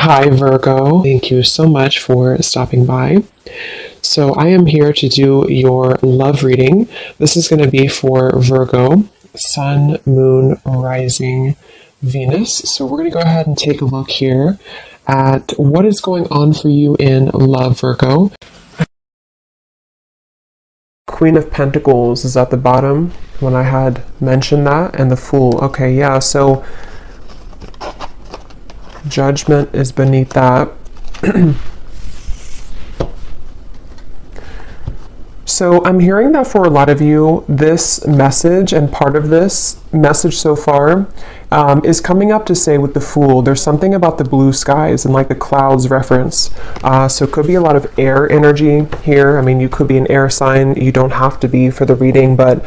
Hi, Virgo. Thank you so much for stopping by. So, I am here to do your love reading. This is going to be for Virgo, Sun, Moon, Rising, Venus. So, we're going to go ahead and take a look here at what is going on for you in love, Virgo. Queen of Pentacles is at the bottom when I had mentioned that, and the Fool. Okay, yeah, so Judgment is beneath that. So I'm hearing that for a lot of you, this message and part of this message so far is coming up to say with the Fool, there's something about the blue skies and like the clouds reference. So it could be a lot of air energy here. I mean, you could be an air sign. You don't have to be for the reading, but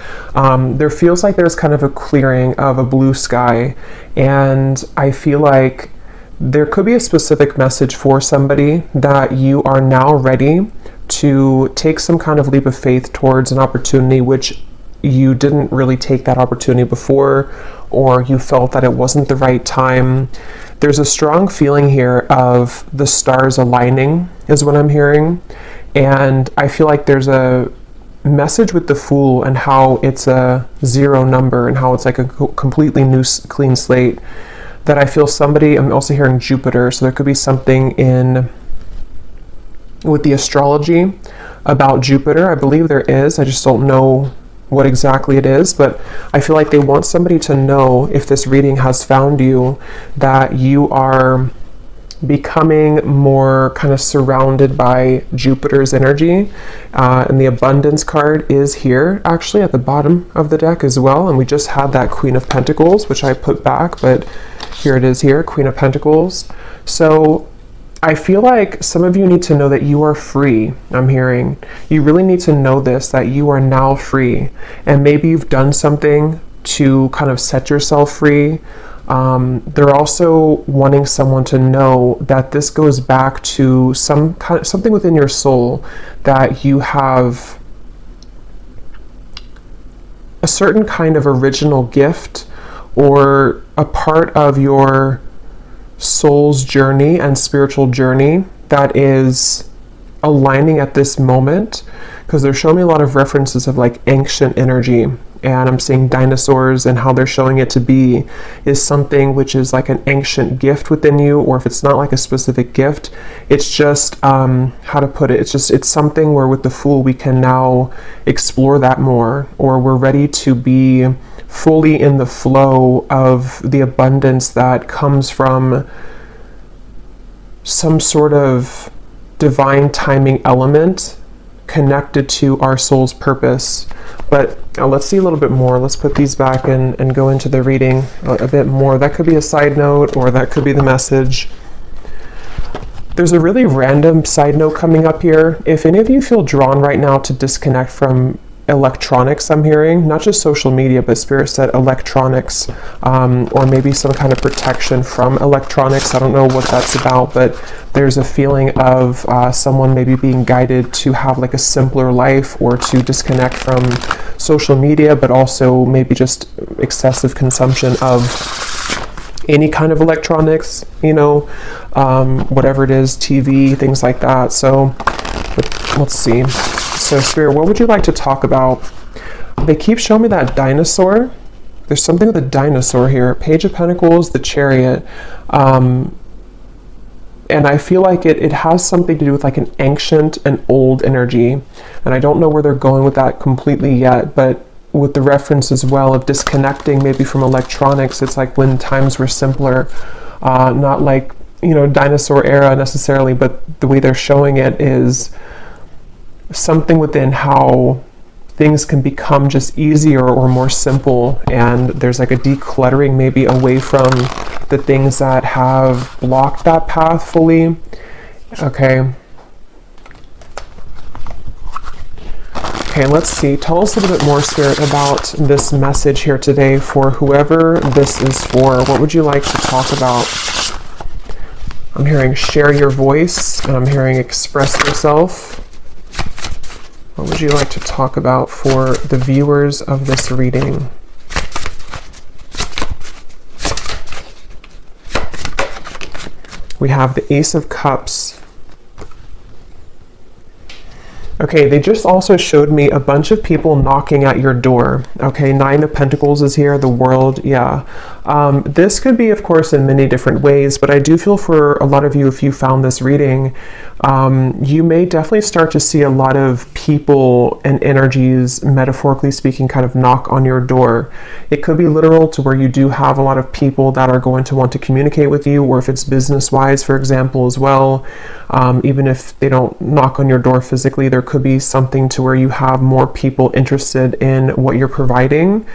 there feels like there's kind of a clearing of a blue sky. And I feel like there could be a specific message for somebody that you are now ready to take some kind of leap of faith towards an opportunity which you didn't really take that opportunity before, or you felt that it wasn't the right time. There's a strong feeling here of the stars aligning is what I'm hearing. And I feel like there's a message with the Fool and how it's a zero number and how it's like a completely new clean slate. That I feel somebody, I'm also hearing Jupiter, so there could be something in with the astrology about Jupiter. I believe there is, I just don't know what exactly it is, but I feel like they want somebody to know, if this reading has found you, that you are becoming more kind of surrounded by Jupiter's energy. And the abundance card is here actually at the bottom of the deck as well, and we just had that Queen of Pentacles, which I put back, but here it is here, Queen of Pentacles. So I feel like some of you need to know that you are free. I'm hearing you really need to know this, that you are now free, and maybe you've done something to kind of set yourself free. They're also wanting someone to know that this goes back to something within your soul, that you have a certain kind of original gift or a part of your soul's journey and spiritual journey that is aligning at this moment, because they're showing me a lot of references of like ancient energy, and I'm seeing dinosaurs, and how they're showing it to be is something which is like an ancient gift within you, or if it's not like a specific gift, it's just how to put it, it's something where with the Fool we can now explore that more, or we're ready to be fully in the flow of the abundance that comes from some sort of divine timing element connected to our soul's purpose. But let's see a little bit more. Let's put these back and go into the reading a bit more. That could be a side note, or that could be the message. There's a really random side note coming up here. If any of you feel drawn right now to disconnect from electronics, I'm hearing, not just social media, but Spirit said electronics, or maybe some kind of protection from electronics. I don't know what that's about, but there's a feeling of someone maybe being guided to have like a simpler life, or to disconnect from social media, but also maybe just excessive consumption of any kind of electronics, you know, whatever it is, TV, things like that. So let's see. So Spirit, what would you like to talk about? They keep showing me that dinosaur. There's something with a dinosaur here. Page of Pentacles, the Chariot. And I feel like it has something to do with like an ancient and old energy. And I don't know where they're going with that completely yet, but with the reference as well of disconnecting maybe from electronics, it's like when times were simpler, not like, you know, dinosaur era necessarily, but the way they're showing it is something within how things can become just easier or more simple, and there's like a decluttering maybe away from the things that have blocked that path fully. Okay, let's see. Tell us a little bit more, Spirit, about this message here today for whoever this is for. What would you like to talk about? I'm hearing share your voice, and I'm hearing express yourself. What would you like to talk about for the viewers of this reading? We have the Ace of Cups. Okay, they just also showed me a bunch of people knocking at your door. Okay, Nine of Pentacles is here, the World, yeah. This could be, of course, in many different ways, but I do feel for a lot of you, if you found this reading, you may definitely start to see a lot of people and energies, metaphorically speaking, kind of knock on your door. It could be literal to where you do have a lot of people that are going to want to communicate with you, or if it's business-wise, for example, as well. Even if they don't knock on your door physically, there could be something to where you have more people interested in what you're providing.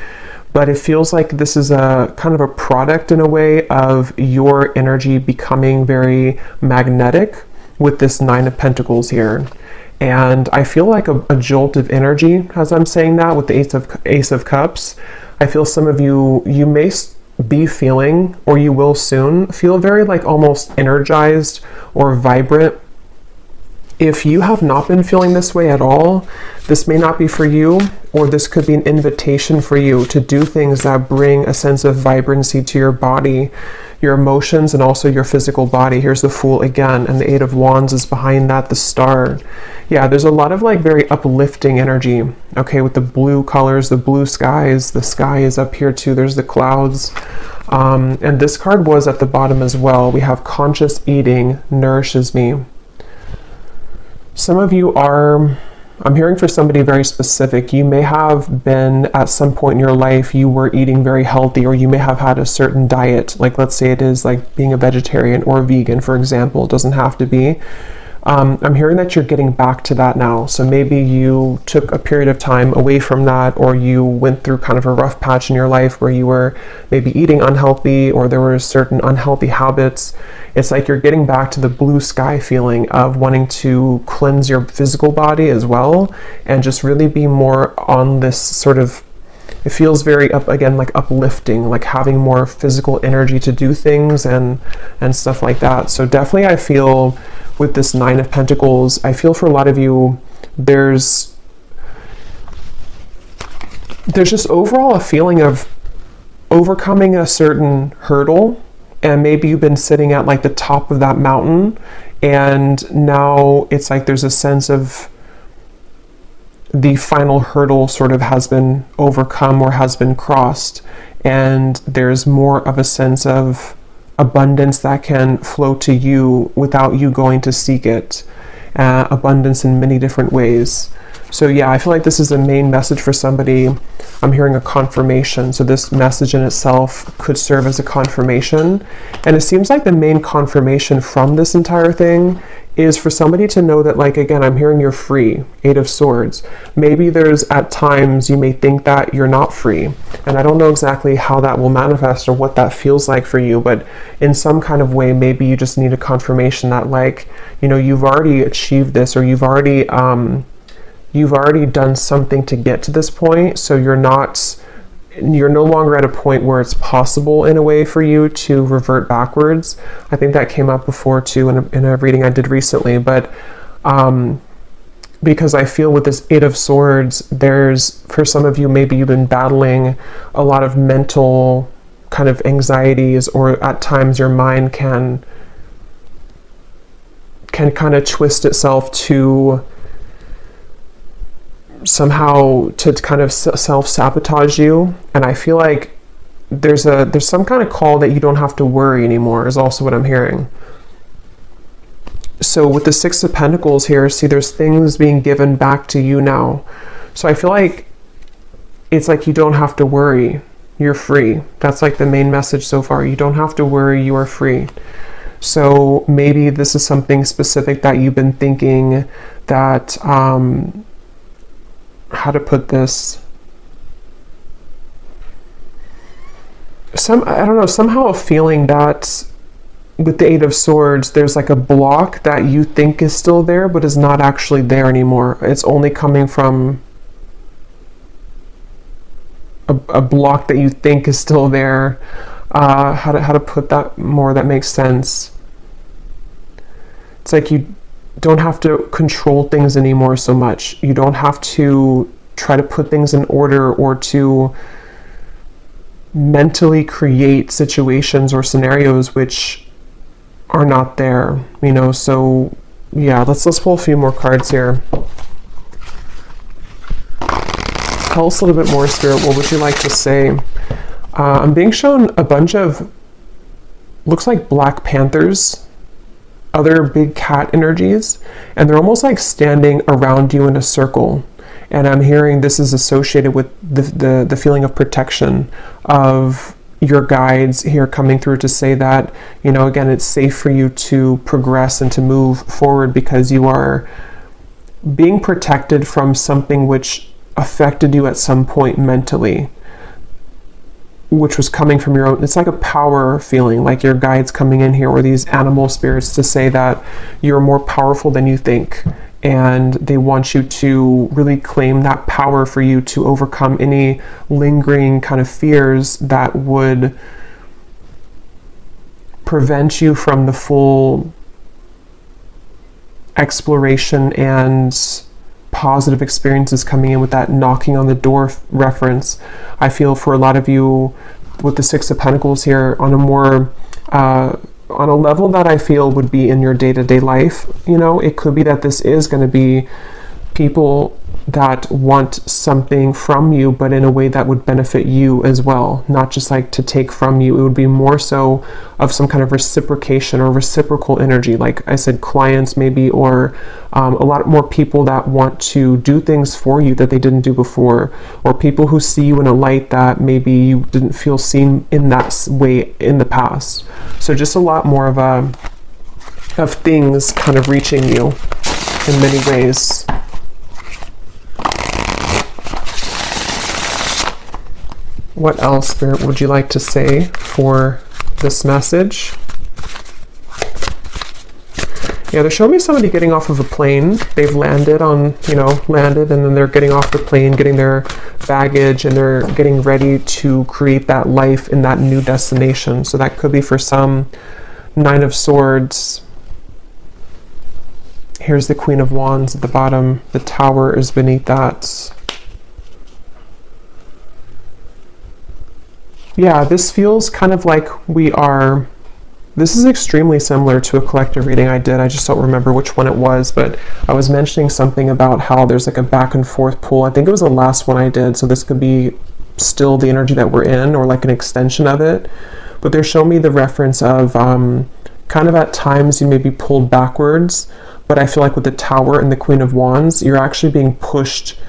But it feels like this is a kind of a product in a way of your energy becoming very magnetic with this Nine of Pentacles here. And I feel like a jolt of energy as I'm saying that with the Ace of Cups. I feel some of you may be feeling, or you will soon feel, very like almost energized or vibrant. If you have not been feeling this way at all, this may not be for you, or this could be an invitation for you to do things that bring a sense of vibrancy to your body, your emotions, and also your physical body. Here's the Fool again, and the Eight of Wands is behind that, the Star. Yeah, there's a lot of like very uplifting energy, okay, with the blue colors, the blue skies, the sky is up here too, there's the clouds. And this card was at the bottom as well. We have Conscious Eating Nourishes Me. Some of you are, I'm hearing for somebody very specific, you may have been at some point in your life, you were eating very healthy, or you may have had a certain diet, like let's say it is like being a vegetarian or vegan, for example. It doesn't have to be. I'm hearing that you're getting back to that now. So maybe you took a period of time away from that, or you went through kind of a rough patch in your life where you were maybe eating unhealthy, or there were certain unhealthy habits. It's like you're getting back to the blue sky feeling of wanting to cleanse your physical body as well, and just really be more on this sort of, it feels very like uplifting, like having more physical energy to do things and stuff like that. So definitely I feel with this Nine of Pentacles, I feel for a lot of you, there's just overall a feeling of overcoming a certain hurdle, and maybe you've been sitting at like the top of that mountain, and now it's like there's a sense of the final hurdle sort of has been overcome or has been crossed, and there's more of a sense of abundance that can flow to you without you going to seek it. Abundance in many different ways. So yeah, I feel like this is the main message for somebody. I'm hearing a confirmation. So this message in itself could serve as a confirmation. And it seems like the main confirmation from this entire thing is for somebody to know that, like, again, I'm hearing you're free. Eight of Swords. Maybe there's at times you may think that you're not free. And I don't know exactly how that will manifest or what that feels like for you, but in some kind of way, maybe you just need a confirmation that, like, you know, you've already achieved this, or you've already done something to get to this point. So you're no longer at a point where it's possible in a way for you to revert backwards. I think that came up before too in a reading I did recently, but because I feel with this Eight of Swords, there's, for some of you, maybe you've been battling a lot of mental kind of anxieties, or at times your mind can kind of twist itself to somehow to kind of self-sabotage you. And I feel like there's some kind of call that you don't have to worry anymore, is also what I'm hearing. So with the Six of Pentacles here, see, there's things being given back to you now. So I feel like it's like you don't have to worry. You're free. That's like the main message so far. You don't have to worry. You are free. So maybe this is something specific that you've been thinking that, how to put this, I don't know, somehow a feeling that with the Eight of Swords, there's like a block that you think is still there, but is not actually there anymore. It's only coming from a block that you think is still there. How to put that more that makes sense. It's like you don't have to control things anymore so much. You don't have to try to put things in order, or to mentally create situations or scenarios which are not there, you know. So yeah, let's pull a few more cards here. Tell us a little bit more, Spirit. What would you like to say? I'm being shown a bunch of, looks like Black Panthers, other big cat energies, and they're almost like standing around you in a circle. And I'm hearing this is associated with the feeling of protection of your guides here coming through to say that, you know, again, it's safe for you to progress and to move forward because you are being protected from something which affected you at some point mentally, which was coming from your own. It's like a power feeling, like your guides coming in here, or these animal spirits, to say that you're more powerful than you think. And they want you to really claim that power for you to overcome any lingering kind of fears that would prevent you from the full exploration and positive experiences coming in with that knocking on the door reference. I feel for a lot of you with the Six of Pentacles here on a more on a level that I feel would be in your day-to-day life. You know, it could be that this is going to be people that want something from you, but in a way that would benefit you as well, not just like to take from you. It would be more so of some kind of reciprocation or reciprocal energy, like I said, clients maybe, or a lot more people that want to do things for you that they didn't do before, or people who see you in a light that maybe you didn't feel seen in that way in the past. So just a lot more of things kind of reaching you in many ways. What else, Spirit, would you like to say for this message? Yeah, they're showing me somebody getting off of a plane. They've landed and then they're getting off the plane, getting their baggage, and they're getting ready to create that life in that new destination. So that could be for some Nine of Swords. Here's the Queen of Wands at the bottom. The Tower is beneath that. Yeah, this feels kind of like this is extremely similar to a collective reading I did. I just don't remember which one it was, but I was mentioning something about how there's like a back and forth pull. I think it was the last one I did, so this could be still the energy that we're in, or like an extension of it. But they're showing me the reference of kind of at times you may be pulled backwards, but I feel like with the Tower and the Queen of Wands, you're actually being pushed.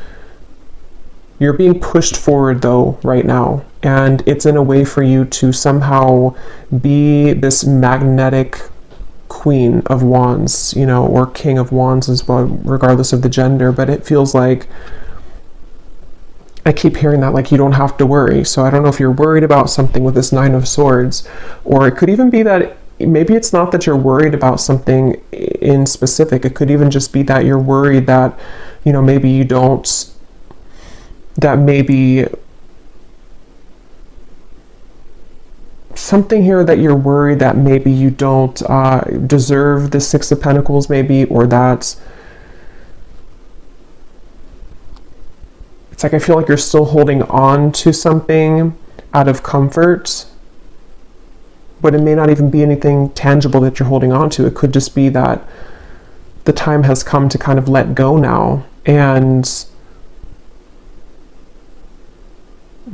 You're being pushed forward though right now, and it's in a way for you to somehow be this magnetic Queen of Wands, you know, or King of Wands as well, regardless of the gender. But it feels like, I keep hearing that, like, you don't have to worry. So I don't know if you're worried about something with this Nine of Swords, or it could even be that maybe it's not that you're worried about something in specific. It could even just be that you're worried that, you know, maybe you don't, that maybe something here that you're worried that maybe you don't deserve the Six of Pentacles, maybe, or that it's like I feel like you're still holding on to something out of comfort, but it may not even be anything tangible that you're holding on to. It could just be that the time has come to kind of let go now, and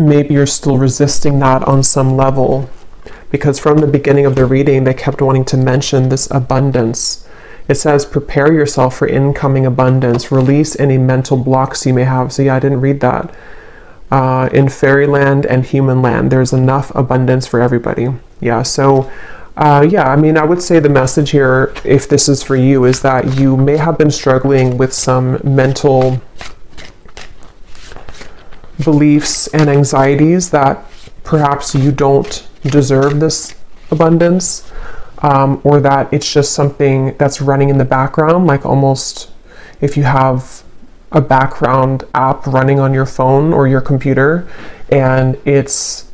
maybe you're still resisting that on some level, because from the beginning of the reading, they kept wanting to mention this abundance. It says, prepare yourself for incoming abundance, release any mental blocks you may have. So yeah, I didn't read that. In fairyland and human land, there's enough abundance for everybody. Yeah, so yeah, I mean, I would say the message here, if this is for you, is that you may have been struggling with some mental beliefs and anxieties that perhaps you don't deserve this abundance, or that it's just something that's running in the background, like almost if you have a background app running on your phone or your computer, and it's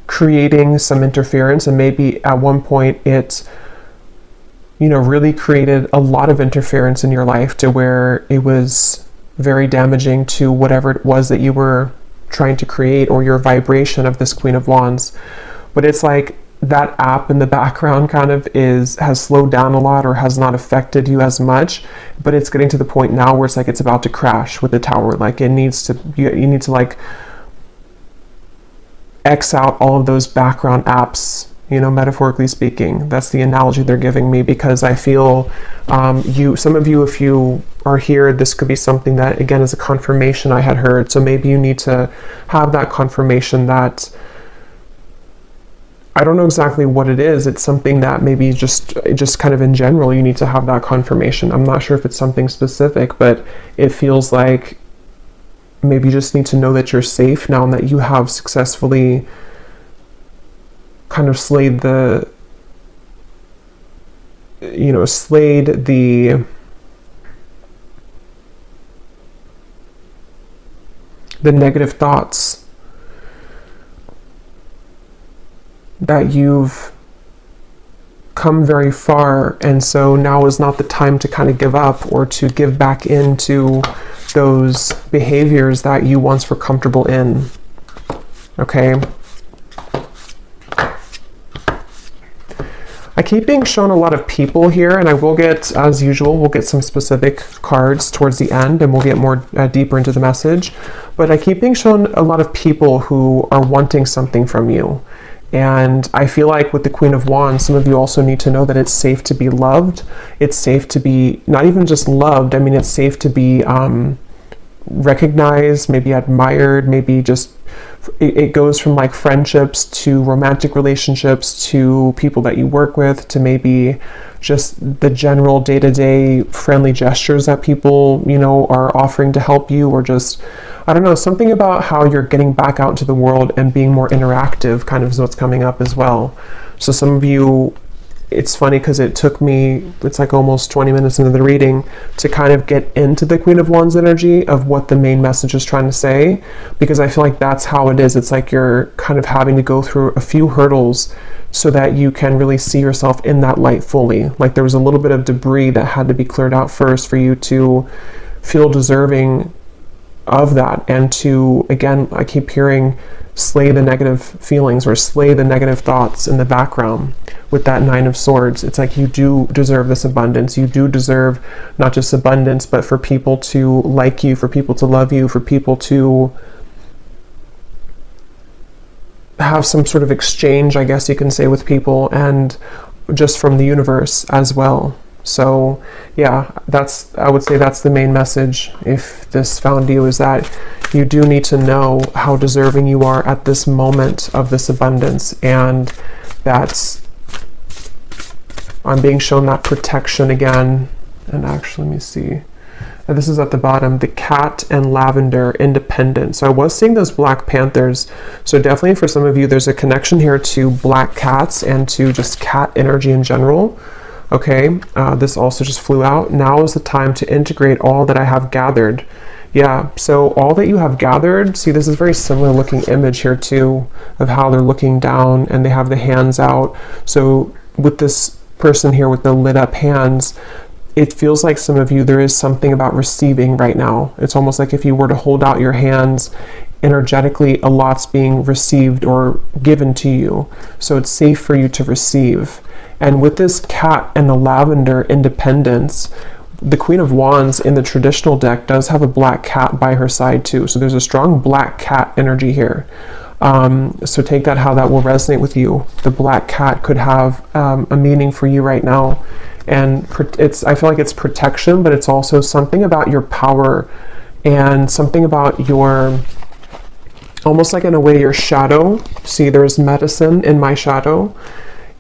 creating some interference, and maybe at one point it, you know, really created a lot of interference in your life to where it was very damaging to whatever it was that you were trying to create, or your vibration of this Queen of Wands. But it's like that app in the background kind of has slowed down a lot or has not affected you as much, but it's getting to the point now where it's like it's about to crash with the tower. Like it needs to, you need to like X out all of those background apps, metaphorically speaking. That's the analogy they're giving me, because I feel some of you, if you are here, this could be something that, again, is a confirmation I had heard. So maybe you need to have that confirmation that, I don't know exactly what it is. It's something that maybe just kind of in general, you need to have that confirmation. I'm not sure if it's something specific, but it feels like maybe you just need to know that you're safe now and that you have successfully kind of slayed the negative thoughts that you've come very far, and so now is not the time to kind of give up or to give back into those behaviors that you once were comfortable in. Okay. I keep being shown a lot of people here, and I will get, as usual, we'll get some specific cards towards the end, and we'll get more deeper into the message. But I keep being shown a lot of people who are wanting something from you. And I feel like with the Queen of Wands, some of you also need to know that it's safe to be loved. It's safe to be not even just loved. I mean, it's safe to be recognized, maybe admired, maybe just, it goes from like friendships to romantic relationships to people that you work with to maybe just the general day-to-day friendly gestures that people, are offering to help you, or just, I don't know, something about how you're getting back out into the world and being more interactive kind of is what's coming up as well. So some of you, it's funny because it took me, it's like almost 20 minutes into the reading to kind of get into the Queen of Wands energy of what the main message is trying to say, because I feel like that's how it is. It's like you're kind of having to go through a few hurdles so that you can really see yourself in that light fully. Like there was a little bit of debris that had to be cleared out first for you to feel deserving of that, and to, again, I keep hearing, slay the negative feelings or slay the negative thoughts in the background with that Nine of Swords. It's like you do deserve this abundance. You do deserve not just abundance, but for people to like you, for people to love you, for people to have some sort of exchange, I guess you can say, with people, and just from the universe as well. So yeah, I would say that's the main message, if this found you, is that you do need to know how deserving you are at this moment of this abundance, and that's, I'm being shown that protection again. And actually, let me see. And this is at the bottom, the cat and lavender, independent. So I was seeing those Black Panthers. So definitely for some of you, there's a connection here to black cats and to just cat energy in general. Okay, this also just flew out. Now is the time to integrate all that I have gathered. Yeah, so all that you have gathered, see, this is very similar looking image here too, of how they're looking down and they have the hands out. So with this person here with the lit up hands, it feels like some of you, there is something about receiving right now. It's almost like if you were to hold out your hands, energetically, a lot's being received or given to you. So it's safe for you to receive. And with this cat and the lavender, independence, the Queen of Wands in the traditional deck does have a black cat by her side too. So there's a strong black cat energy here. So take that how that will resonate with you. The black cat could have a meaning for you right now. And I feel like it's protection, but it's also something about your power and something about your, almost like in a way, your shadow. See, there's medicine in my shadow.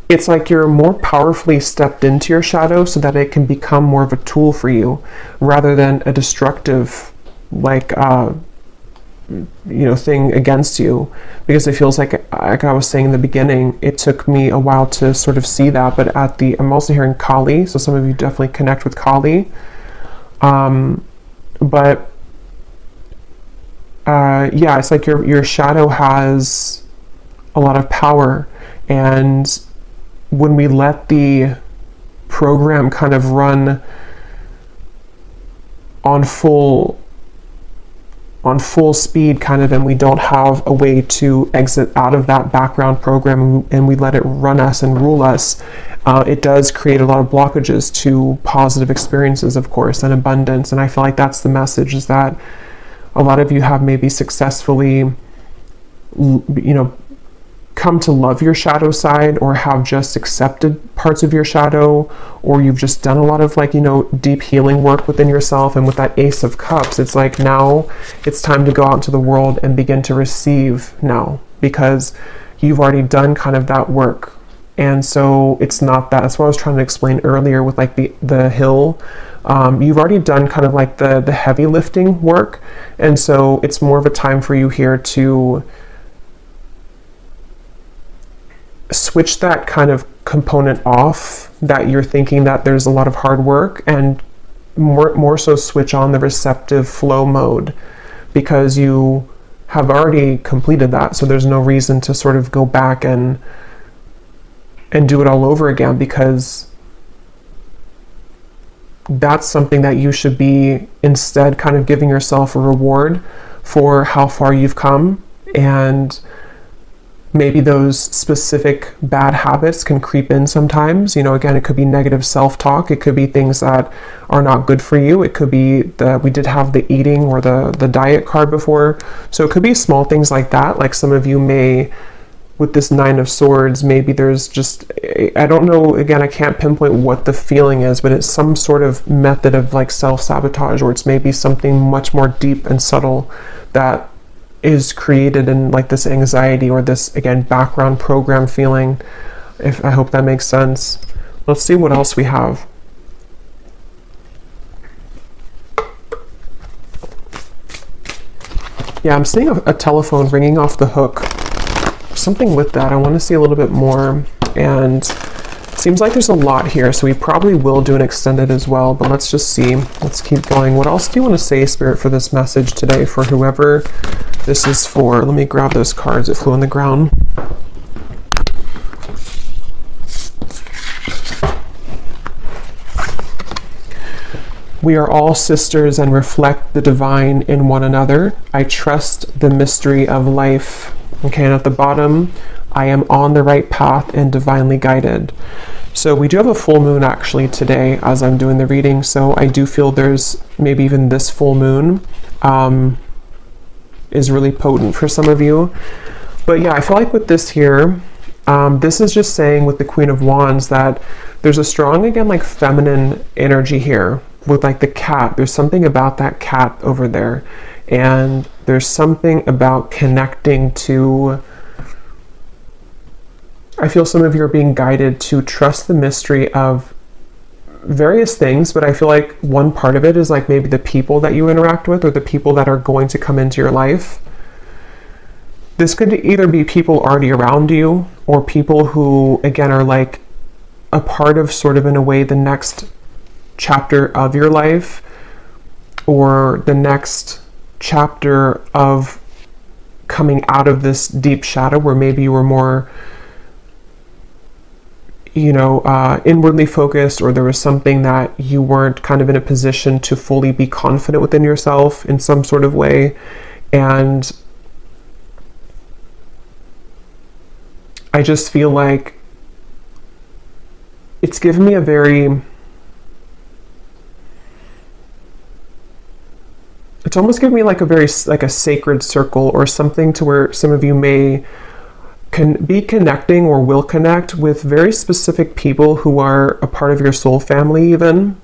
It's like you're more powerfully stepped into your shadow so that it can become more of a tool for you rather than a destructive, like, thing against you. Because it feels like I was saying in the beginning, it took me a while to sort of see that, but I'm also hearing Kali, so some of you definitely connect with Kali. Yeah, it's like your shadow has a lot of power, and when we let the program kind of run on full on full speed kind of, and we don't have a way to exit out of that background program, and we let it run us and rule us, it does create a lot of blockages to positive experiences, of course, and abundance. And I feel like that's the message, is that a lot of you have maybe successfully, come to love your shadow side, or have just accepted parts of your shadow, or you've just done a lot of deep healing work within yourself. And with that Ace of Cups, it's like now it's time to go out into the world and begin to receive now, because you've already done kind of that work. And so it's not that. That's what I was trying to explain earlier with like the hill. You've already done kind of like the heavy lifting work. And so it's more of a time for you here to switch that kind of component off, that you're thinking that there's a lot of hard work, and more so switch on the receptive flow mode, because you have already completed that. So there's no reason to sort of go back and do it all over again, because that's something that you should be instead kind of giving yourself a reward for how far you've come. And maybe those specific bad habits can creep in sometimes. Again, it could be negative self-talk. It could be things that are not good for you. It could be we did have the eating or the diet card before. So it could be small things like that. Like some of you may, with this Nine of Swords, maybe there's just, I don't know, again, I can't pinpoint what the feeling is, but it's some sort of method of like self-sabotage, or it's maybe something much more deep and subtle that is created in like this anxiety, or this, again, background program feeling. I hope that makes sense. Let's see what else we have. Yeah, I'm seeing a telephone ringing off the hook. Something with that. I want to see a little bit more, and seems like there's a lot here, so we probably will do an extended as well, but let's just see. Let's keep going. What else do you want to say, Spirit, for this message today, for whoever this is for? Let me grab those cards that flew on the ground. We are all sisters and reflect the divine in one another. I trust the mystery of life. Okay, and at the bottom, I am on the right path and divinely guided. So we do have a full moon actually today as I'm doing the reading. So I do feel there's maybe even this full moon is really potent for some of you. But yeah, I feel like with this here, this is just saying with the Queen of Wands that there's a strong, again, like feminine energy here with like the cat. There's something about that cat over there. And there's something about connecting to, I feel some of you are being guided to trust the mystery of various things, but I feel like one part of it is like maybe the people that you interact with, or the people that are going to come into your life. This could either be people already around you, or people who, again, are like a part of sort of, in a way, the next chapter of your life, or the next chapter of coming out of this deep shadow where maybe you were more inwardly focused, or there was something that you weren't kind of in a position to fully be confident within yourself in some sort of way. And I just feel like it's given me a very, it's almost given me like a very, like a sacred circle or something, to where some of you may can be connecting or will connect with very specific people who are a part of your soul family even.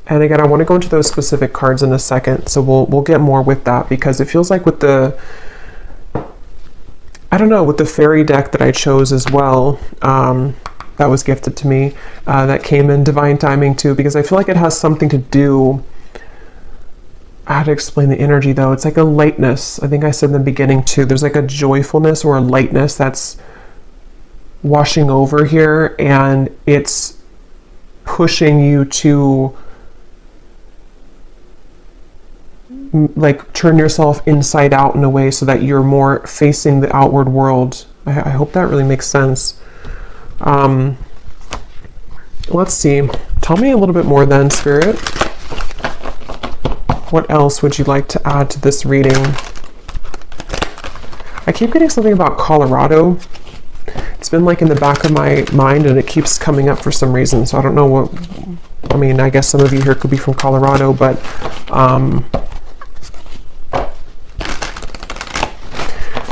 And again, I want to go into those specific cards in a second, so we'll get more with that, because it feels like with the, I don't know, with the fairy deck that I chose as well, that was gifted to me, that came in divine timing too, because I feel like it has something to do, I had to explain the energy though. It's like a lightness. I think I said in the beginning too, there's like a joyfulness or a lightness that's washing over here, and it's pushing you to like turn yourself inside out in a way, so that you're more facing the outward world. I hope that really makes sense. Let's see. Tell me a little bit more then, Spirit. What else would you like to add to this reading? I keep getting something about Colorado. It's been like in the back of my mind and it keeps coming up for some reason. So I don't know what, I mean, I guess some of you here could be from Colorado, but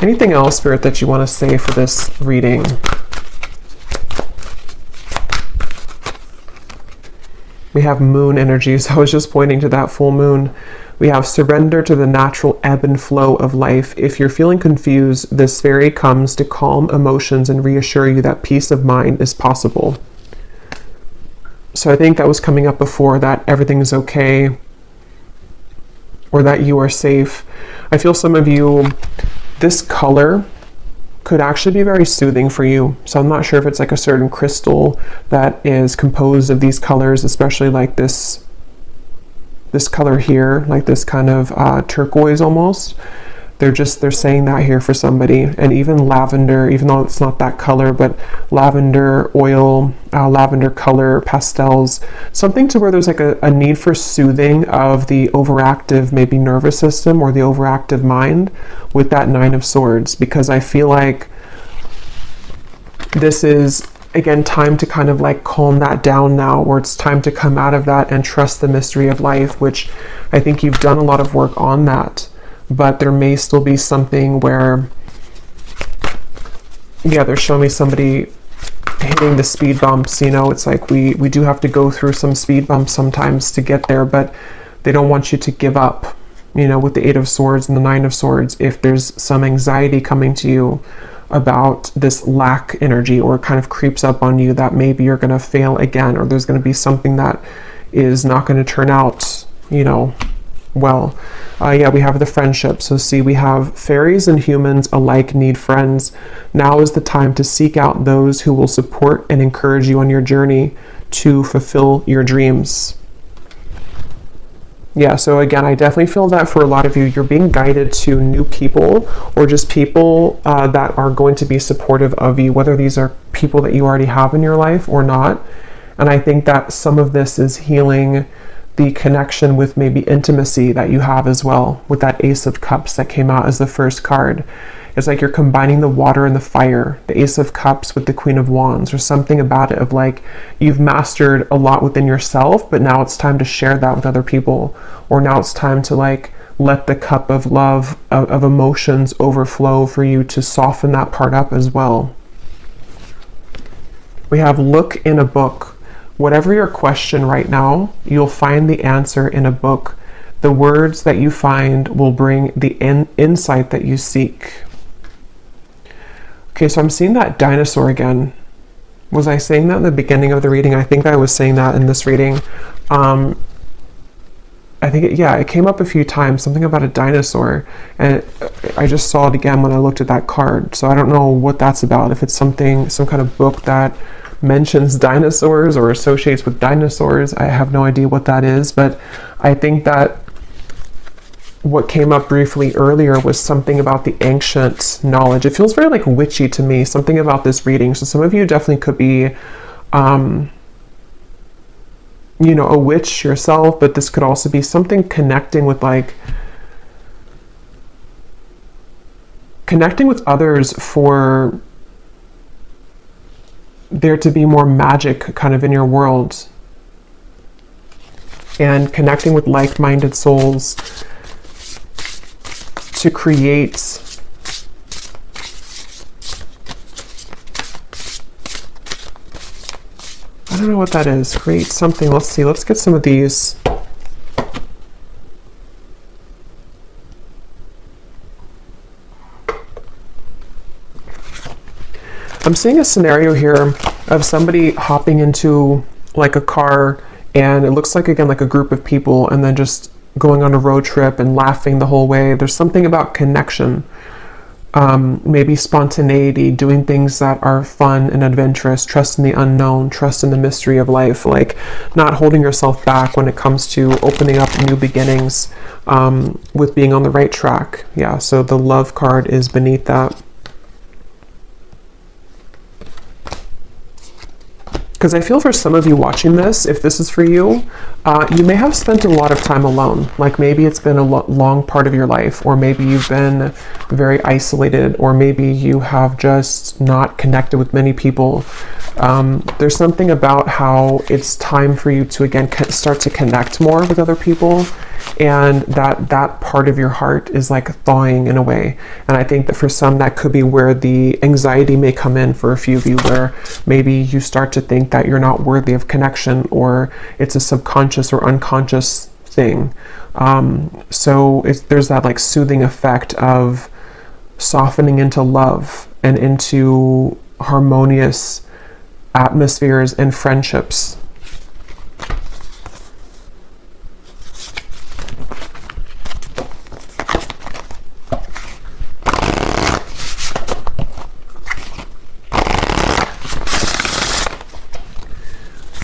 anything else, Spirit, that you want to say for this reading? We have moon energies. I was just pointing to that full moon. We have surrender to the natural ebb and flow of life. If you're feeling confused, this fairy comes to calm emotions and reassure you that peace of mind is possible. So I think that was coming up before, that everything is okay or that you are safe. I feel some of you, this color could actually be very soothing for you. So I'm not sure if it's like a certain crystal that is composed of these colors, especially like this color here, like this kind of turquoise almost. They're saying that here for somebody. And even lavender, even though it's not that color, but lavender oil, lavender color, pastels, something to where there's like a need for soothing of the overactive, maybe nervous system or the overactive mind with that Nine of Swords, because I feel like this is, again, time to kind of like calm that down now, or it's time to come out of that and trust the mystery of life, which I think you've done a lot of work on that. But there may still be something where, yeah, they're showing me somebody hitting the speed bumps. You know, it's like we do have to go through some speed bumps sometimes to get there, but they don't want you to give up, you know, with the Eight of Swords and the Nine of Swords. If there's some anxiety coming to you about this lack energy, or kind of creeps up on you that maybe you're going to fail again, or there's going to be something that is not going to turn out, you know, well. Yeah, we have the friendship. So see, we have fairies and humans alike need friends. Now is the time to seek out those who will support and encourage you on your journey to fulfill your dreams. Yeah, so again, I definitely feel that for a lot of you, you're being guided to new people, or just people that are going to be supportive of you, whether these are people that you already have in your life or not. And I think that some of this is healing the connection with maybe intimacy that you have as well, with that Ace of Cups that came out as the first card. It's like you're combining the water and the fire, the Ace of Cups with the Queen of Wands, or something about it of like you've mastered a lot within yourself, but now it's time to share that with other people, or now it's time to like let the cup of love, of emotions overflow for you to soften that part up as well. We have look in a book. Whatever your question right now, you'll find the answer in a book. The words that you find will bring the insight that you seek. Okay, so I'm seeing that dinosaur again. Was I saying that in the beginning of the reading? I think I was saying that in this reading. I think, it came up a few times, something about a dinosaur. And I just saw it again when I looked at that card. So I don't know what that's about. If it's some kind of book that mentions dinosaurs or associates with dinosaurs, I have no idea what that is. But I think that what came up briefly earlier was something about the ancient knowledge. It feels very like witchy to me, something about this reading. So some of you definitely could be, you know, a witch yourself, but this could also be something connecting with others for there to be more magic kind of in your world, and connecting with like-minded souls to create I don't know what that is. Create something. Let's see. Let's get some of these. I'm seeing a scenario here of somebody hopping into like a car, and it looks like, again, like a group of people, and then just going on a road trip and laughing the whole way. There's something about connection, maybe spontaneity, doing things that are fun and adventurous, trust in the unknown, trust in the mystery of life, like not holding yourself back when it comes to opening up new beginnings, with being on the right track. Yeah, so the love card is beneath that. Because I feel for some of you watching this, if this is for you, you may have spent a lot of time alone. Like maybe it's been a long part of your life, or maybe you've been very isolated, or maybe you have just not connected with many people. There's something about how it's time for you to again start to connect more with other people, and that part of your heart is like thawing in a way. And I think that for some, that could be where the anxiety may come in for a few of you, where maybe you start to think that you're not worthy of connection, or it's a subconscious or unconscious thing. So there's that like soothing effect of softening into love and into harmonious atmospheres and friendships.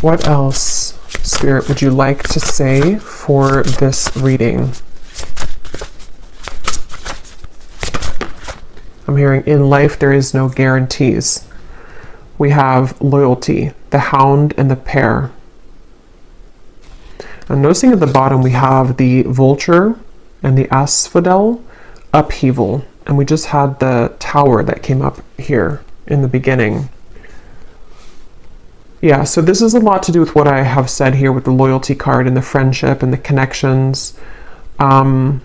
What else, Spirit, would you like to say for this reading? I'm hearing, in life there is no guarantees. We have loyalty, the hound and the pair. I'm noticing at the bottom we have the vulture and the asphodel, upheaval. And we just had the tower that came up here in the beginning. Yeah, so this is a lot to do with what I have said here with the loyalty card and the friendship and the connections. Yeah,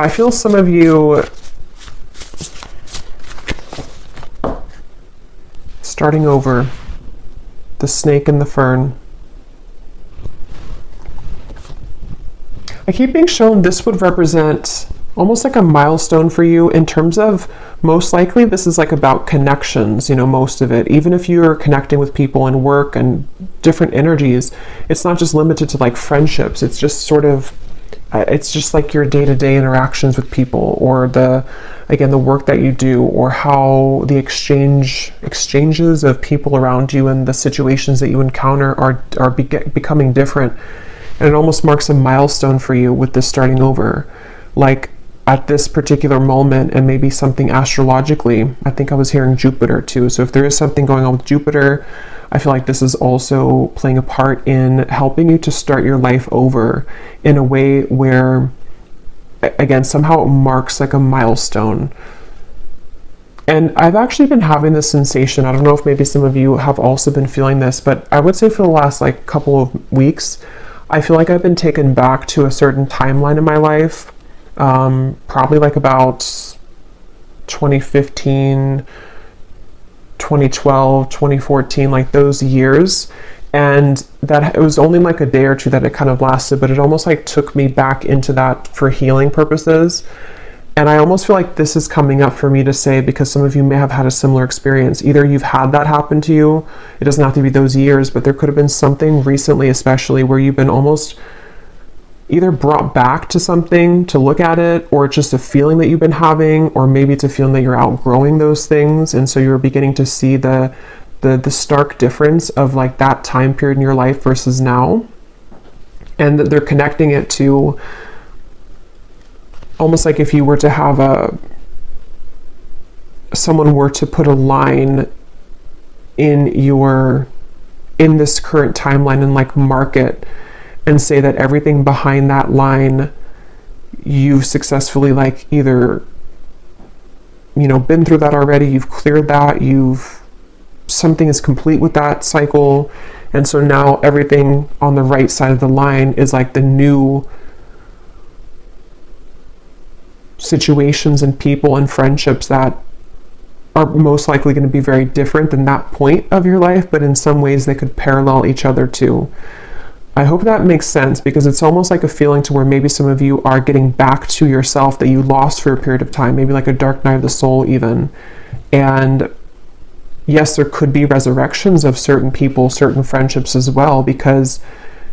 I feel some of you starting over, the snake and the fern. I keep being shown this would represent almost like a milestone for you in terms of, most likely this is like about connections, most of it. Even if you're connecting with people in work and different energies, it's not just limited to like friendships. It's just sort of, it's just like your day-to-day interactions with people, or the work that you do, or how the exchanges of people around you and the situations that you encounter are becoming different. And it almost marks a milestone for you with this starting over. Like, at this particular moment, and maybe something astrologically, I think I was hearing Jupiter too. So if there is something going on with Jupiter, I feel like this is also playing a part in helping you to start your life over in a way where, again, somehow it marks like a milestone. And I've actually been having this sensation, I don't know if maybe some of you have also been feeling this, but I would say for the last like couple of weeks, I feel like I've been taken back to a certain timeline in my life. Probably like about 2015, 2012, 2014, like those years. And that it was only like a day or two that it kind of lasted, but it almost like took me back into that for healing purposes. And I almost feel like this is coming up for me to say, because some of you may have had a similar experience. Either you've had that happen to you, it doesn't have to be those years, but there could have been something recently, especially, where you've been almost either brought back to something to look at it, or it's just a feeling that you've been having, or maybe it's a feeling that you're outgrowing those things, and so you're beginning to see the stark difference of like that time period in your life versus now. And they're connecting it to almost like if you were to have someone were to put a line in this current timeline and like mark it and say that everything behind that line you've successfully like either been through that already, you've cleared that, something is complete with that cycle, and so now everything on the right side of the line is like the new situations and people and friendships that are most likely going to be very different than that point of your life, but in some ways they could parallel each other too. I hope that makes sense, because it's almost like a feeling to where maybe some of you are getting back to yourself that you lost for a period of time, maybe like a dark night of the soul even. And yes, there could be resurrections of certain people, certain friendships as well, because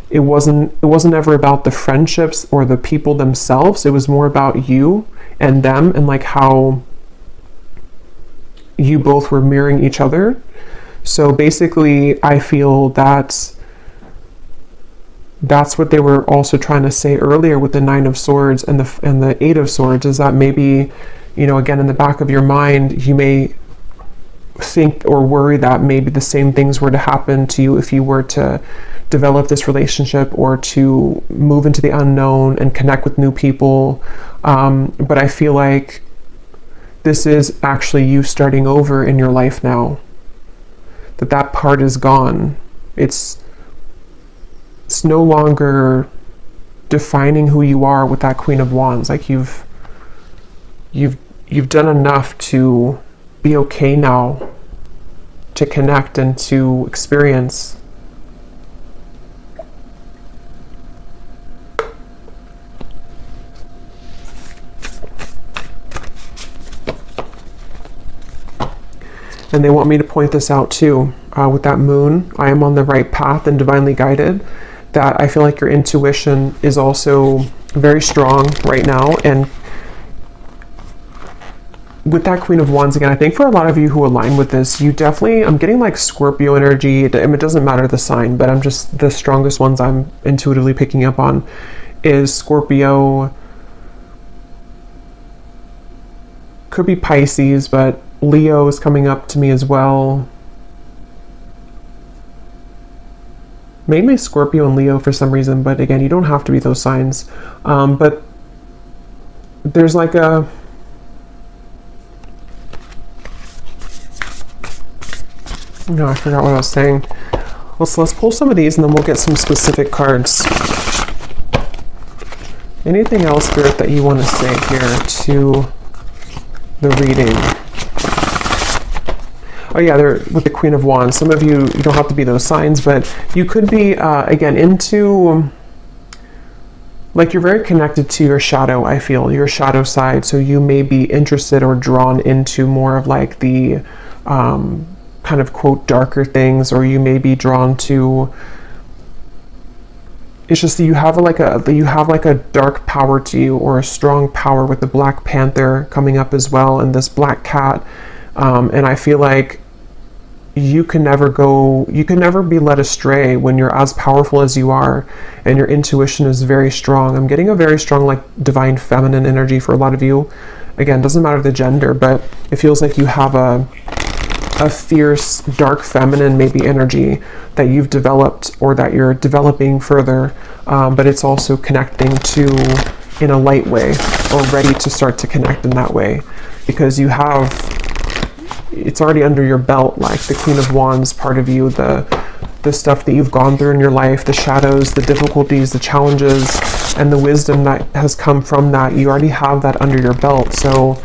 it wasn't ever about the friendships or the people themselves. It was more about you and them, and like how you both were mirroring each other. So basically, I feel that's what they were also trying to say earlier with the Nine of Swords and the Eight of Swords, is that maybe, again, in the back of your mind, you may think or worry that maybe the same things were to happen to you if you were to develop this relationship or to move into the unknown and connect with new people. But I feel like this is actually you starting over in your life now. That part is gone. It's no longer defining who you are with that Queen of Wands. Like you've done enough to be okay now, to connect and to experience. And they want me to point this out too. With that moon, I am on the right path and divinely guided. That I feel like your intuition is also very strong right now. And with that Queen of Wands, again, I think for a lot of you who align with this, you definitely, I'm getting like Scorpio energy. It doesn't matter the sign, but I'm just, the strongest ones I'm intuitively picking up on is Scorpio. Could be Pisces, but Leo is coming up to me as well. Mainly Scorpio and Leo for some reason, but again, you don't have to be those signs. But there's like a... No, I forgot what I was saying. Let's pull some of these and then we'll get some specific cards. Anything else, Spirit, that you want to say here to the reading? Oh yeah, they're with the Queen of Wands. Some of you don't have to be those signs, but you could be, again, into, like you're very connected to your shadow, I feel, your shadow side. So you may be interested or drawn into more of like the kind of quote darker things, or you may be drawn to, it's just that you have like a dark power to you, or a strong power with the Black Panther coming up as well, and this black cat. And I feel like you can never be led astray when you're as powerful as you are and your intuition is very strong. I'm getting a very strong like divine feminine energy for a lot of you. Again, doesn't matter the gender, but it feels like you have a fierce, dark feminine maybe energy that you've developed or that you're developing further, but it's also connecting to in a light way, or ready to start to connect in that way, because you have, it's already under your belt, like the Queen of Wands part of you, the stuff that you've gone through in your life, the shadows, the difficulties, the challenges, and the wisdom that has come from that. You already have that under your belt. So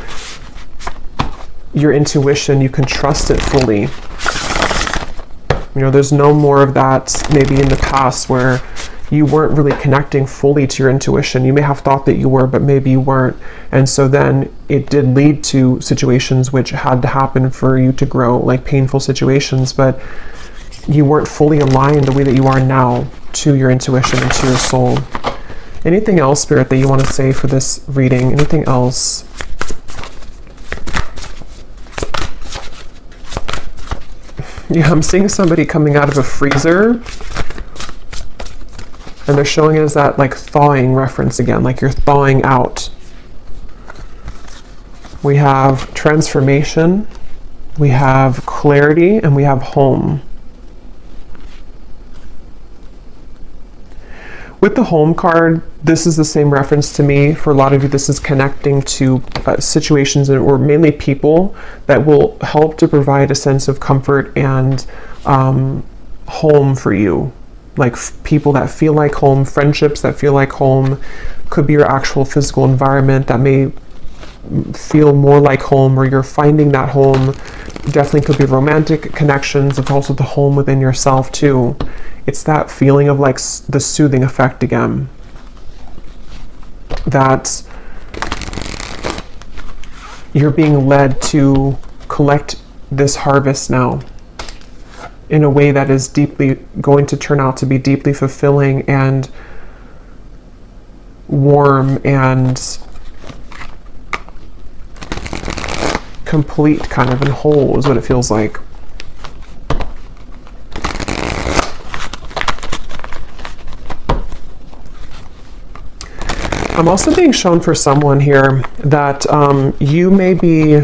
your intuition, you can trust it fully. You know, there's no more of that maybe in the past where you weren't really connecting fully to your intuition. You may have thought that you were, but maybe you weren't. And so then it did lead to situations which had to happen for you to grow, like painful situations, but you weren't fully aligned the way that you are now to your intuition and to your soul. Anything else, Spirit, that you want to say for this reading? Anything else? Yeah, I'm seeing somebody coming out of a freezer, and they're showing it as that like thawing reference again, like you're thawing out. We have transformation, we have clarity, and we have home. With the home card, this is the same reference to me. For a lot of you, this is connecting to situations or mainly people that will help to provide a sense of comfort and home for you. Like people that feel like home, friendships that feel like home, could be your actual physical environment that may feel more like home, or you're finding that home. Definitely could be romantic connections. It's also the home within yourself too. It's that feeling of like the soothing effect again. That you're being led to collect this harvest now in a way that is deeply going to turn out to be deeply fulfilling and warm and complete, kind of, and whole is what it feels like. I'm also being shown for someone here that you may be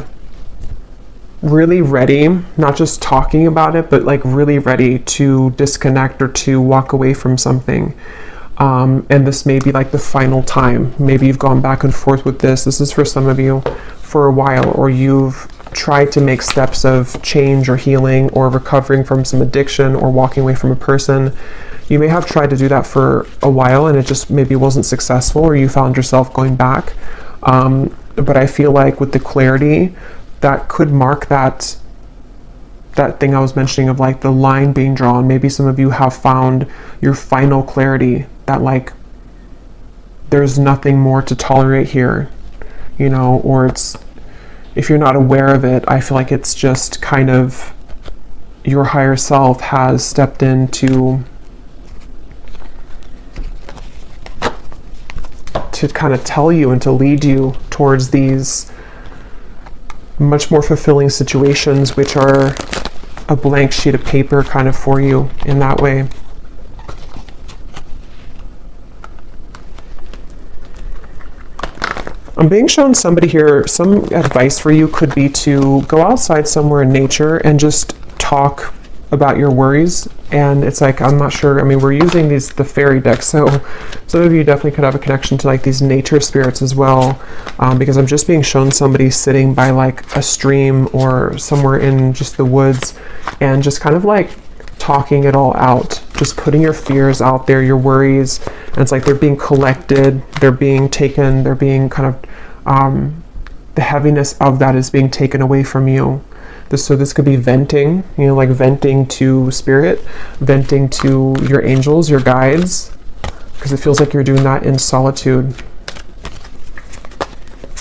really ready, not just talking about it, but like really ready to disconnect or to walk away from something. And this may be like the final time. Maybe you've gone back and forth with this. This is for some of you for a while, or you've tried to make steps of change or healing or recovering from some addiction or walking away from a person. You may have tried to do that for a while and it just maybe wasn't successful, or you found yourself going back. But I feel like with the clarity, that could mark that thing I was mentioning of like the line being drawn. Maybe some of you have found your final clarity that like there's nothing more to tolerate here, you know, or it's, if you're not aware of it, I feel like it's just kind of your higher self has stepped in to kind of tell you and to lead you towards these much more fulfilling situations, which are a blank sheet of paper kind of for you in that way. I'm being shown somebody here, some advice for you could be to go outside somewhere in nature and just talk about your worries. And it's like, I'm not sure, I mean, we're using the fairy deck, so some of you definitely could have a connection to like these nature spirits as well, because I'm just being shown somebody sitting by like a stream or somewhere in just the woods and just kind of like talking it all out, just putting your fears out there, your worries, and it's like they're being collected, they're being taken, they're being kind of, the heaviness of that is being taken away from you. So this could be venting, you know, like venting to spirit, venting to your angels, your guides, because it feels like you're doing that in solitude.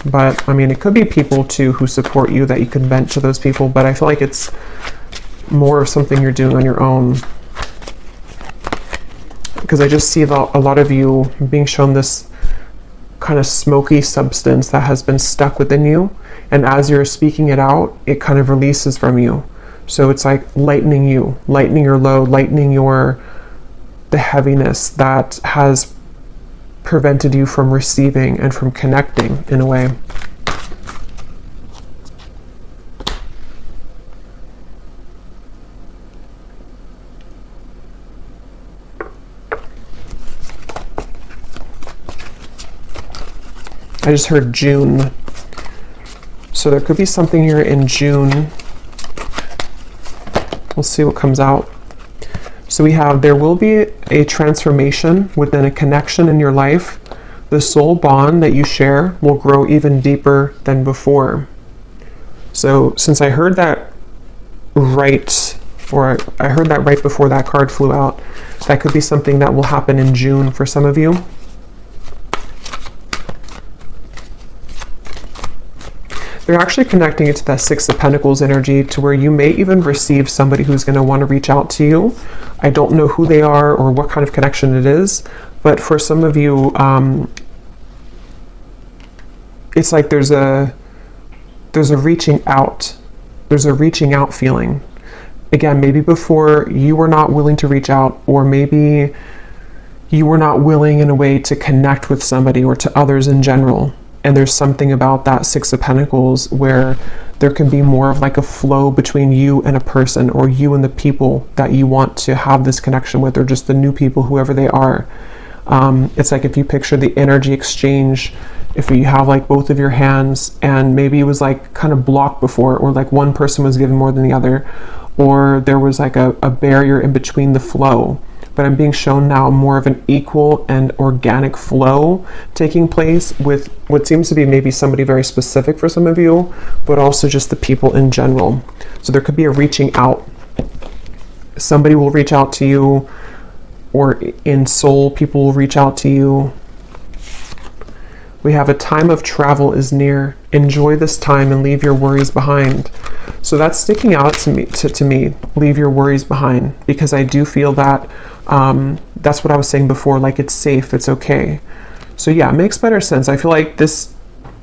But I mean, it could be people too who support you that you can vent to those people, but I feel like it's more of something you're doing on your own. Because I just see a lot of you being shown this kind of smoky substance that has been stuck within you, and as you're speaking it out, it kind of releases from you. So it's like lightening you, lightening your load, lightening the heaviness that has prevented you from receiving and from connecting in a way. I just heard June. So there could be something here in June. We'll see what comes out. So we have, there will be a transformation within a connection in your life. The soul bond that you share will grow even deeper than before. So since I heard that right, or I heard that right before that card flew out, that could be something that will happen in June for some of you. They're actually connecting it to that Six of Pentacles energy, to where you may even receive somebody who's going to want to reach out to you. I don't know who they are or what kind of connection it is, but for some of you, it's like there's a reaching out. There's a reaching out feeling. Again, maybe before you were not willing to reach out, or maybe you were not willing in a way to connect with somebody or to others in general. And there's something about that Six of Pentacles where there can be more of like a flow between you and a person, or you and the people that you want to have this connection with, or just the new people, whoever they are. It's like if you picture the energy exchange, if you have like both of your hands and maybe it was like kind of blocked before, or like one person was given more than the other, or there was like a barrier in between the flow. But I'm being shown now more of an equal and organic flow taking place with what seems to be maybe somebody very specific for some of you, but also just the people in general. So there could be a reaching out. Somebody will reach out to you, or in soul, people will reach out to you. We have a time of travel is near. Enjoy this time and leave your worries behind. So that's sticking out to me, leave your worries behind, because I do feel that that's what I was saying before, like it's safe, it's okay. So yeah, it makes better sense. I feel like this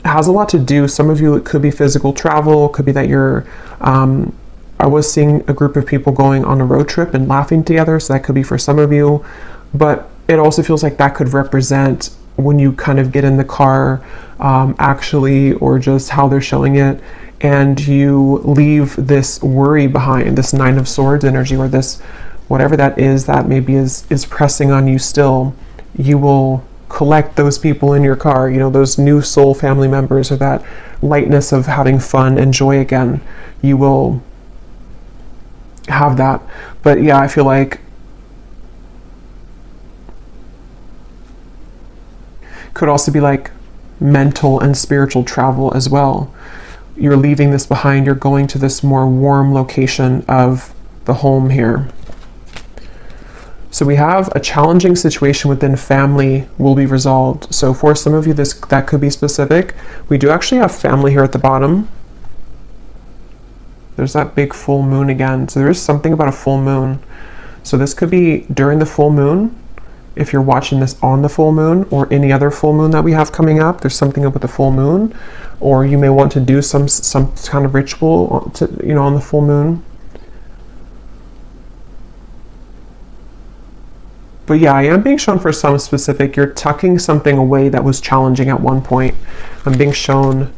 has a lot to do, some of you, it could be physical travel, it could be that you're, I was seeing a group of people going on a road trip and laughing together, so that could be for some of you, but it also feels like that could represent when you kind of get in the car, actually, or just how they're showing it, and you leave this worry behind, this Nine of Swords energy, or this whatever that is that maybe is pressing on you still, you will collect those people in your car, you know, those new soul family members, or that lightness of having fun and joy again. You will have that. But yeah, I feel like could also be like mental and spiritual travel as well. You're leaving this behind, you're going to this more warm location of the home here. So we have a challenging situation within family will be resolved. So for some of you, that could be specific. We do actually have family here at the bottom. There's that big full moon again. So there is something about a full moon. So this could be during the full moon. If you're watching this on the full moon, or any other full moon that we have coming up, there's something up with the full moon, or you may want to do some kind of ritual to, you know, on the full moon. But yeah, I am being shown for some specific, you're tucking something away that was challenging at one point. I'm being shown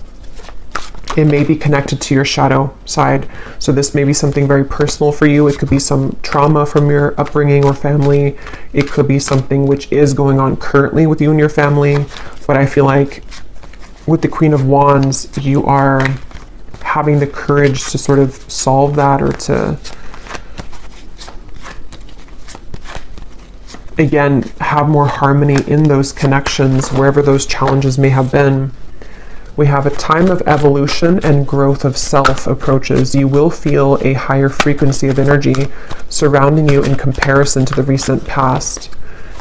it may be connected to your shadow side. So this may be something very personal for you. It could be some trauma from your upbringing or family. It could be something which is going on currently with you and your family. But I feel like with the Queen of Wands, you are having the courage to sort of solve that, or to, again, have more harmony in those connections, wherever those challenges may have been. We have a time of evolution and growth of self approaches. You will feel a higher frequency of energy surrounding you in comparison to the recent past.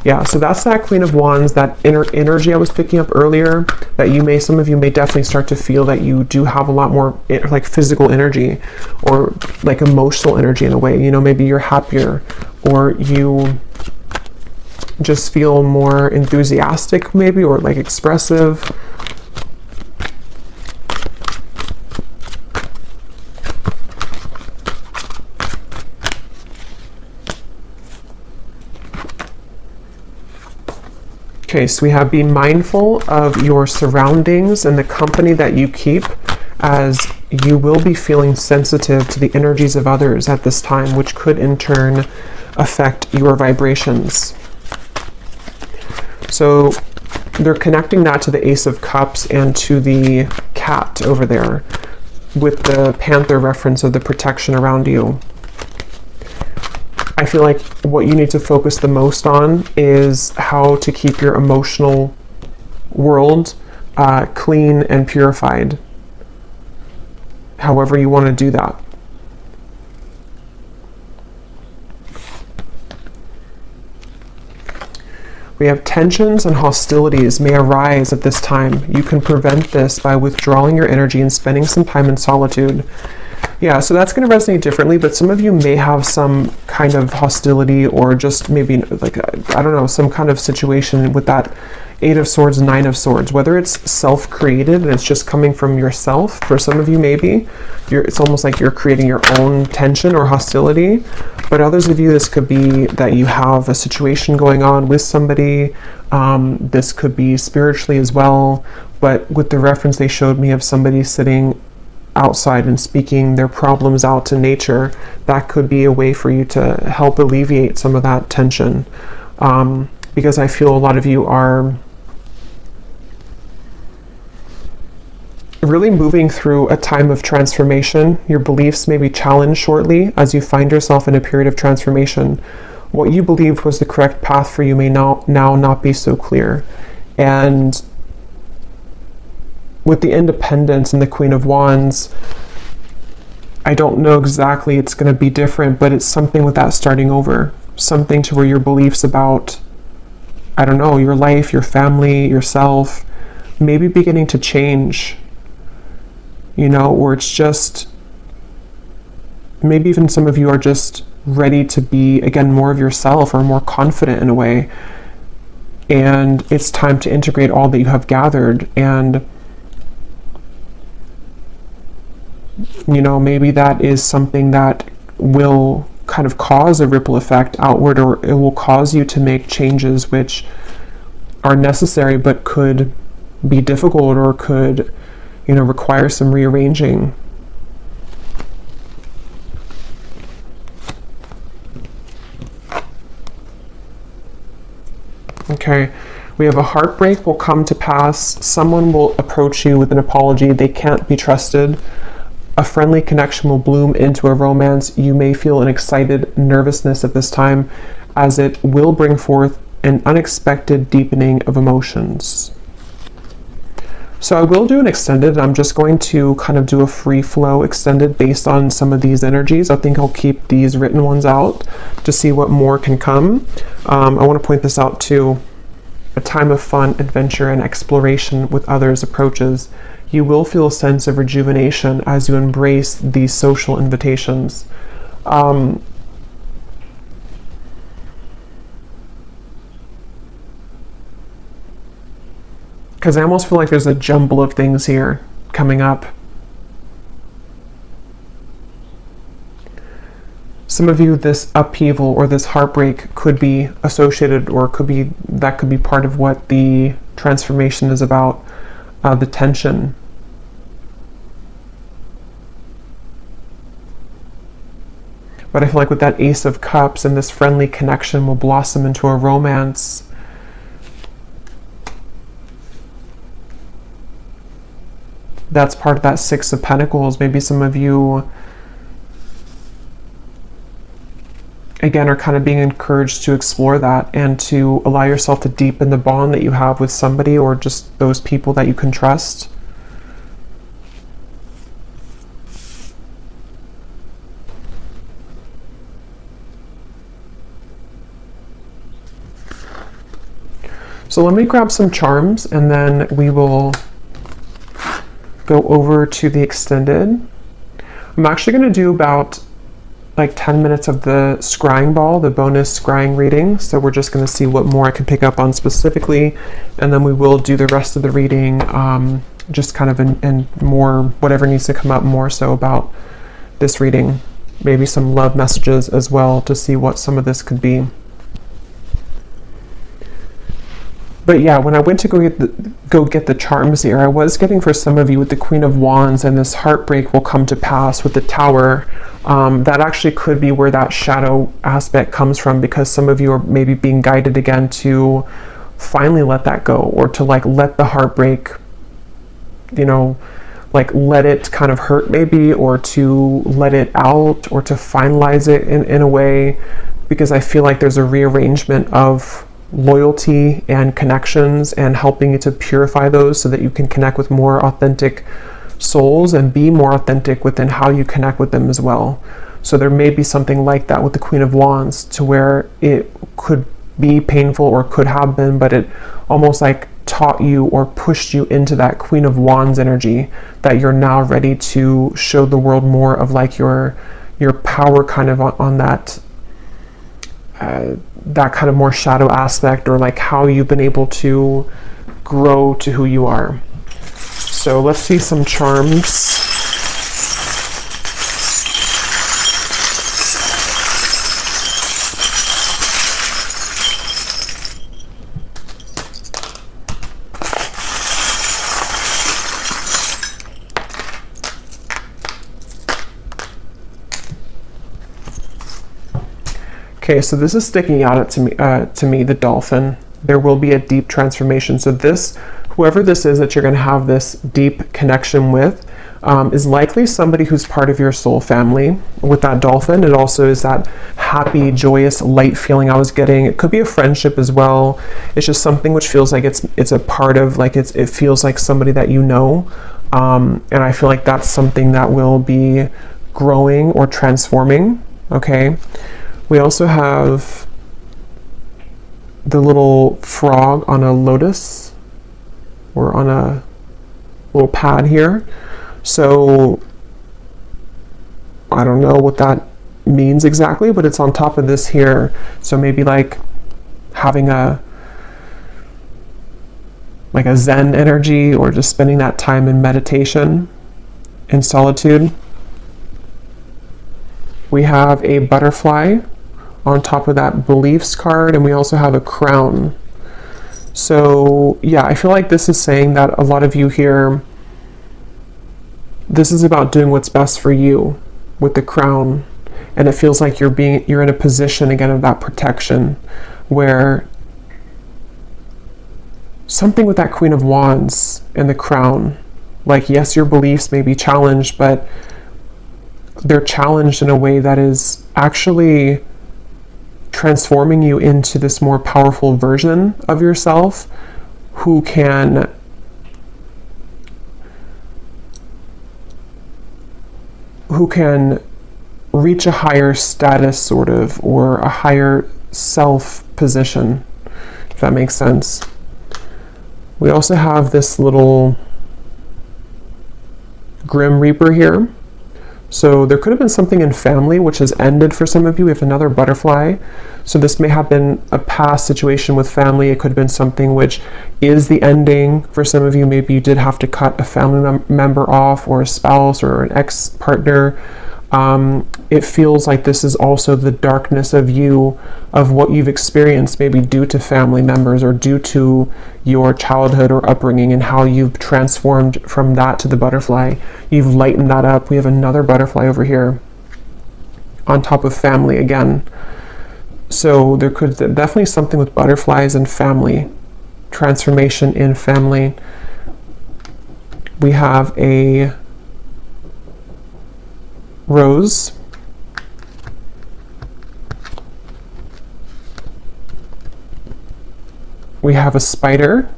Yeah, so that's that Queen of Wands, that inner energy I was picking up earlier, that some of you may definitely start to feel that you do have a lot more like physical energy, or like emotional energy in a way. You know, maybe you're happier, or you just feel more enthusiastic maybe, or like expressive. Okay, so we have be mindful of your surroundings and the company that you keep, as you will be feeling sensitive to the energies of others at this time, which could in turn affect your vibrations. So they're connecting that to the Ace of Cups and to the cat over there, with the panther reference of the protection around you. I feel like what you need to focus the most on is how to keep your emotional world clean and purified, however you want to do that. We have tensions and hostilities may arise at this time. You can prevent this by withdrawing your energy and spending some time in solitude. Yeah, so that's going to resonate differently, but some of you may have some kind of hostility, or just maybe like, I don't know, some kind of situation with that Eight of Swords, Nine of Swords, whether it's self-created and it's just coming from yourself. For some of you, maybe it's almost like you're creating your own tension or hostility. But others of you, this could be that you have a situation going on with somebody. This could be spiritually as well. But with the reference they showed me of somebody sitting outside and speaking their problems out to nature, that could be a way for you to help alleviate some of that tension. Because I feel a lot of you are really moving through a time of transformation. Your beliefs may be challenged shortly as you find yourself in a period of transformation. What you believed was the correct path for you may now not be so clear. And with the Independence and the Queen of Wands, I don't know exactly, it's going to be different, but it's something with that starting over. Something to where your beliefs about, I don't know, your life, your family, yourself, maybe beginning to change. You know, or it's just, maybe even some of you are just ready to be, again, more of yourself, or more confident in a way. And it's time to integrate all that you have gathered. And, you know, maybe that is something that will kind of cause a ripple effect outward, or it will cause you to make changes which are necessary but could be difficult, or could, you know, require some rearranging. Okay, we have a heartbreak will come to pass. Someone will approach you with an apology. They can't be trusted. A friendly connection will bloom into a romance. You may feel an excited nervousness at this time, as it will bring forth an unexpected deepening of emotions. So I will do an extended. I'm just going to kind of do a free flow extended based on some of these energies. I think I'll keep these written ones out to see what more can come. I want to point this out too. A time of fun, adventure, and exploration with others approaches. You will feel a sense of rejuvenation as you embrace these social invitations. Because I almost feel like there's a jumble of things here coming up. Some of you, this upheaval or this heartbreak could be associated, or could be part of what the transformation is about, the tension. But I feel like with that Ace of Cups and this friendly connection will blossom into a romance. That's part of that Six of Pentacles. Maybe some of you, again, are kind of being encouraged to explore that and to allow yourself to deepen the bond that you have with somebody, or just those people that you can trust. So let me grab some charms and then we will go over to the extended. I'm actually going to do about like 10 minutes of the scrying ball, the bonus scrying reading. So we're just going to see what more I can pick up on specifically, and then we will do the rest of the reading, just kind of in more, whatever needs to come up more so about this reading. Maybe some love messages as well to see what some of this could be. But yeah, when I went to go get the charms here, I was getting for some of you with the Queen of Wands and this heartbreak will come to pass with the Tower. That actually could be where that shadow aspect comes from, because some of you are maybe being guided again to finally let that go, or to like let the heartbreak, you know, like let it kind of hurt maybe, or to let it out, or to finalize it in a way, because I feel like there's a rearrangement of loyalty and connections and helping you to purify those so that you can connect with more authentic souls and be more authentic within how you connect with them as well. So there may be something like that with the Queen of Wands, to where it could be painful, or could have been, but it almost like taught you or pushed you into that Queen of Wands energy, that you're now ready to show the world more of like your power kind of on that that kind of more shadow aspect, or like how you've been able to grow to who you are. So let's see some charms. Okay, so this is sticking out to me, the dolphin. There will be a deep transformation. So this, whoever this is that you're going to have this deep connection with, is likely somebody who's part of your soul family. With that dolphin, it also is that happy, joyous, light feeling I was getting. It could be a friendship as well. It's just something which feels like it's a part of, like it feels like somebody that you know. And I feel like that's something that will be growing or transforming. Okay. We also have the little frog on a lotus, or on a little pad here. So I don't know what that means exactly, but it's on top of this here. So maybe like having a Zen energy, or just spending that time in meditation, in solitude. We have a butterfly on top of that beliefs card, and we also have a crown. So yeah, I feel like this is saying that a lot of you here, this is about doing what's best for you with the crown, and it feels like you're in a position again of that protection, where something with that Queen of Wands and the Crown. Like, yes, your beliefs may be challenged, but they're challenged in a way that is actually transforming you into this more powerful version of yourself who can reach a higher status, sort of, or a higher self position, if that makes sense. We also have this little Grim Reaper here. So there could have been something in family which has ended for some of you. We have another butterfly. So this may have been a past situation with family. It could have been something which is the ending. For some of you, maybe you did have to cut a family member off, or a spouse or an ex-partner. It feels like this is also the darkness of you, of what you've experienced, maybe due to family members or due to your childhood or upbringing, and how you've transformed from that to the butterfly. You've lightened that up. We have another butterfly over here on top of family again. So there could definitely something with butterflies and family, transformation in family. We have a rose. We have a spider.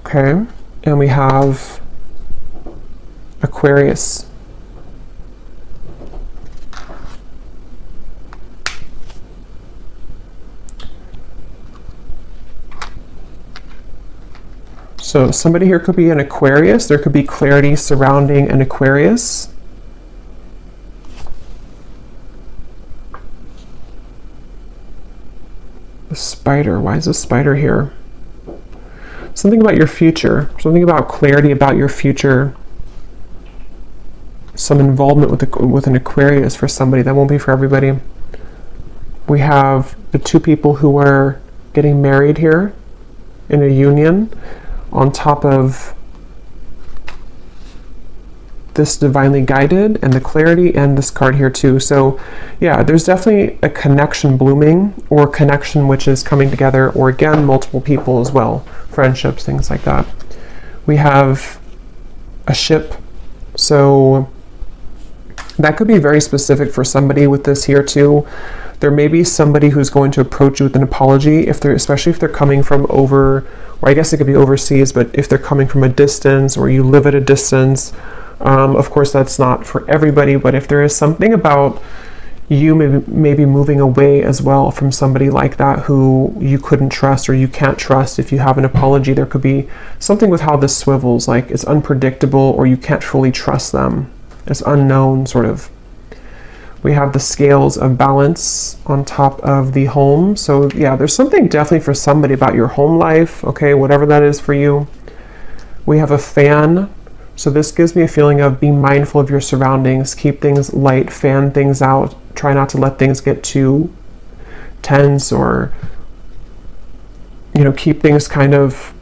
Okay. And we have Aquarius. So somebody here could be an Aquarius. There could be clarity surrounding an Aquarius. The spider. Why is the spider here? Something about your future. Something about clarity about your future. Some involvement with an Aquarius for somebody. That won't be for everybody. We have the two people who are getting married here in a union, on top of this divinely guided and the clarity, and this card here too. So yeah, there's definitely a connection blooming, or connection which is coming together, or again, multiple people as well, friendships, things like that. We have a ship. So that could be very specific for somebody with this here too. There may be somebody who's going to approach you with an apology, especially if they're coming from over, or I guess it could be overseas, but if they're coming from a distance, or you live at a distance. Of course, that's not for everybody, but if there is something about you maybe moving away as well from somebody like that who you couldn't trust or you can't trust, if you have an apology, there could be something with how this swivels, like it's unpredictable, or you can't fully trust them. It's unknown, sort of. We have the scales of balance on top of the home. So yeah, there's something definitely for somebody about your home life, okay, whatever that is for you. We have a fan. So this gives me a feeling of be mindful of your surroundings, keep things light, fan things out, try not to let things get too tense, or, you know, keep things kind of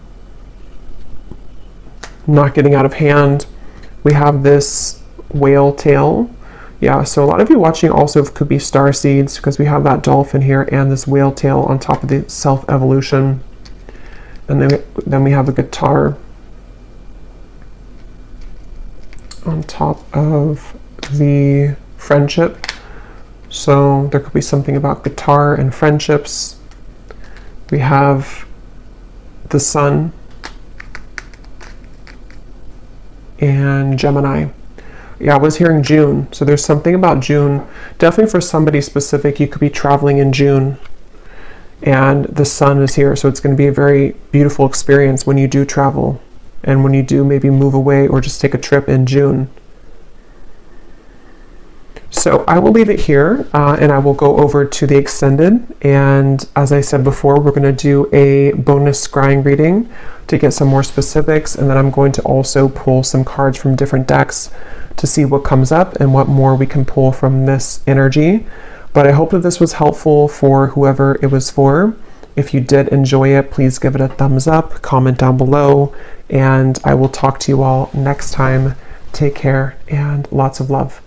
not getting out of hand. We have this whale tail. Yeah, so a lot of you watching also could be star seeds, because we have that dolphin here and this whale tail on top of the self-evolution. And then we have a guitar on top of the friendship. So there could be something about guitar and friendships. We have the sun and Gemini. Yeah, I was hearing June. So there's something about June. Definitely for somebody specific, you could be traveling in June. And the sun is here. So it's going to be a very beautiful experience when you do travel. And when you do maybe move away or just take a trip in June. So I will leave it here, and I will go over to the extended. And as I said before, we're going to do a bonus scrying reading to get some more specifics. And then I'm going to also pull some cards from different decks to see what comes up and what more we can pull from this energy. But I hope that this was helpful for whoever it was for. If you did enjoy it, please give it a thumbs up, comment down below, and I will talk to you all next time. Take care and lots of love.